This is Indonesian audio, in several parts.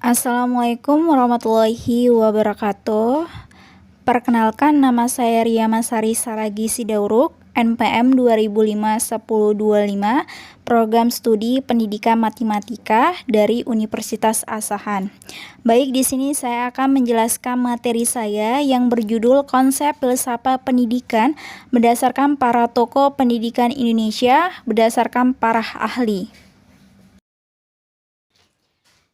Assalamualaikum warahmatullahi wabarakatuh. Perkenalkan, nama saya Ria Masari Saragi Sidauruk, NPM 2005-1025, Program Studi Pendidikan Matematika dari Universitas Asahan. Baik, di sini saya akan menjelaskan materi saya yang berjudul Konsep Filsafat Pendidikan berdasarkan para tokoh pendidikan Indonesia berdasarkan para ahli.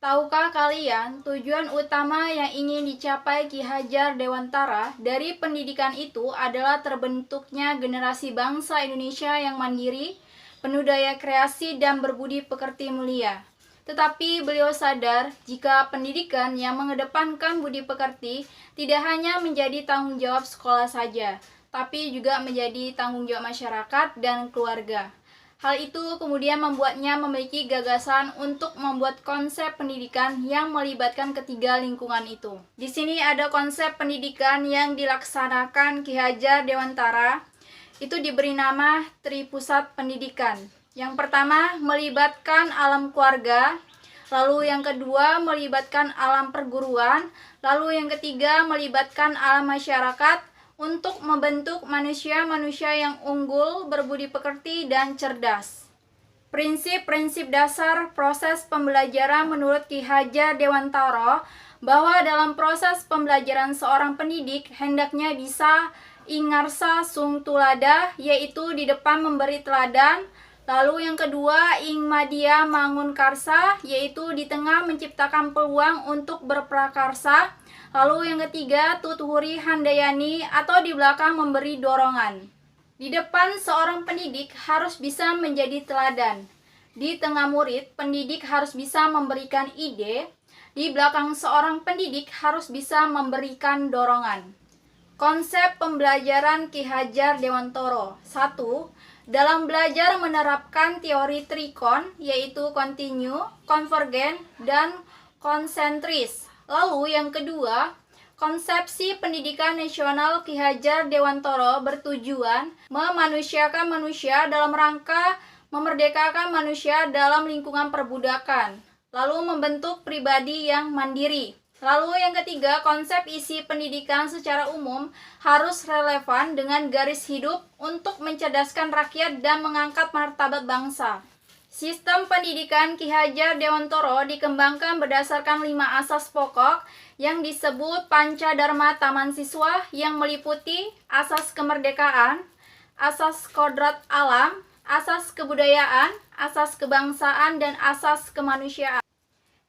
Tahukah kalian tujuan utama yang ingin dicapai Ki Hajar Dewantara dari pendidikan itu adalah terbentuknya generasi bangsa Indonesia yang mandiri, penuh daya kreasi dan berbudi pekerti mulia. Tetapi beliau sadar jika pendidikan yang mengedepankan budi pekerti tidak hanya menjadi tanggung jawab sekolah saja, tapi juga menjadi tanggung jawab masyarakat dan keluarga. Hal itu kemudian membuatnya memiliki gagasan untuk membuat konsep pendidikan yang melibatkan ketiga lingkungan itu. Di sini ada konsep pendidikan yang dilaksanakan Ki Hajar Dewantara. Itu diberi nama Tripusat Pendidikan. Yang pertama, melibatkan alam keluarga. Lalu yang kedua, melibatkan alam perguruan. Lalu yang ketiga, melibatkan alam masyarakat, untuk membentuk manusia-manusia yang unggul, berbudi pekerti, dan cerdas. Prinsip-prinsip dasar proses pembelajaran menurut Ki Hajar Dewantara bahwa dalam proses pembelajaran seorang pendidik hendaknya bisa ingarsa sung tulada, yaitu di depan memberi teladan. Lalu yang kedua, ing madia mangun karsa, yaitu di tengah menciptakan peluang untuk berprakarsa. Lalu yang ketiga, tutuhuri handayani, atau di belakang memberi dorongan. Di depan seorang pendidik harus bisa menjadi teladan. Di tengah murid, pendidik harus bisa memberikan ide. Di belakang seorang pendidik harus bisa memberikan dorongan. Konsep pembelajaran Ki Hajar Dewantara. 1. Dalam belajar menerapkan teori trikon, yaitu kontinu, konvergen, dan konsentris. Lalu yang kedua, konsepsi pendidikan nasional Ki Hajar Dewantara bertujuan memanusiakan manusia dalam rangka memerdekakan manusia dalam lingkungan perbudakan, lalu membentuk pribadi yang mandiri. Lalu yang ketiga, konsep isi pendidikan secara umum harus relevan dengan garis hidup untuk mencerdaskan rakyat dan mengangkat martabat bangsa. Sistem pendidikan Ki Hajar Dewantara dikembangkan berdasarkan 5 asas pokok yang disebut Panca Dharma Taman Siswa, yang meliputi asas kemerdekaan, asas kodrat alam, asas kebudayaan, asas kebangsaan, dan asas kemanusiaan.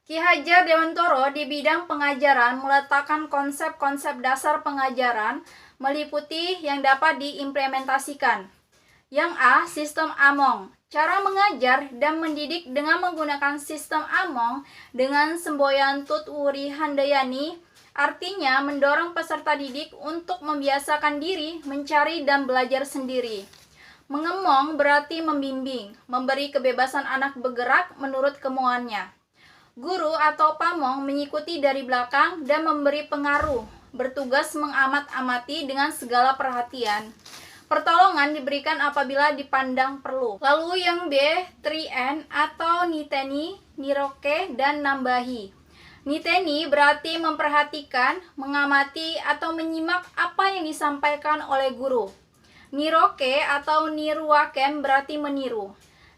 Ki Hajar Dewantara di bidang pengajaran meletakkan konsep-konsep dasar pengajaran meliputi yang dapat diimplementasikan. Yang A, sistem Among. Cara mengajar dan mendidik dengan menggunakan sistem Among dengan semboyan Tut Wuri Handayani, artinya mendorong peserta didik untuk membiasakan diri mencari dan belajar sendiri. Mengemong berarti membimbing, memberi kebebasan anak bergerak menurut kemauannya. Guru atau pamong mengikuti dari belakang dan memberi pengaruh, bertugas mengamat-amati dengan segala perhatian. Pertolongan diberikan apabila dipandang perlu. Lalu yang B, 3N atau niteni, niroke, dan nambahi. Niteni berarti memperhatikan, mengamati, atau menyimak apa yang disampaikan oleh guru. Niroke atau niruwaken berarti meniru.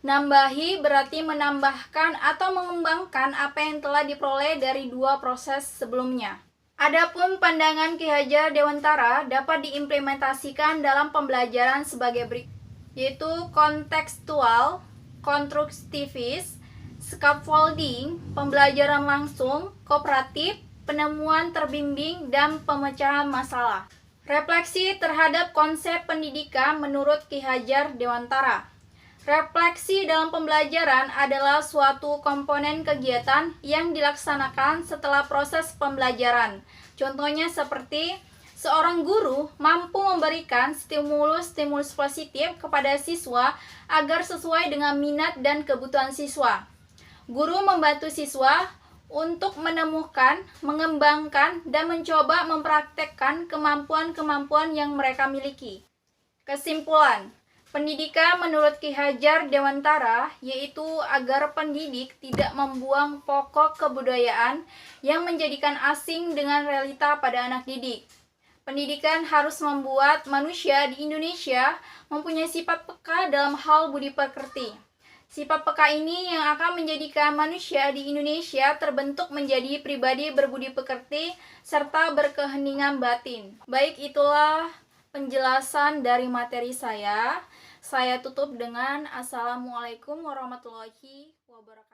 Nambahi berarti menambahkan atau mengembangkan apa yang telah diperoleh dari 2 proses sebelumnya. Adapun pandangan Ki Hajar Dewantara dapat diimplementasikan dalam pembelajaran sebagai berikut, yaitu kontekstual, konstruktivis, scaffolding, pembelajaran langsung, kooperatif, penemuan terbimbing, dan pemecahan masalah. Refleksi terhadap konsep pendidikan menurut Ki Hajar Dewantara. Refleksi dalam pembelajaran adalah suatu komponen kegiatan yang dilaksanakan setelah proses pembelajaran. Contohnya seperti seorang guru mampu memberikan stimulus-stimulus positif kepada siswa agar sesuai dengan minat dan kebutuhan siswa. Guru membantu siswa untuk menemukan, mengembangkan, dan mencoba mempraktekkan kemampuan-kemampuan yang mereka miliki. Kesimpulan, Pendidikan menurut Ki Hajar Dewantara yaitu agar pendidik tidak membuang pokok kebudayaan yang menjadikan asing dengan realita pada anak didik. Pendidikan harus membuat manusia di Indonesia mempunyai sifat peka dalam hal budi pekerti. Sifat peka ini yang akan menjadikan manusia di Indonesia terbentuk menjadi pribadi berbudi pekerti serta berkeheningan batin. Baik, itulah penjelasan dari materi saya. Saya tutup dengan Assalamualaikum warahmatullahi wabarakatuh.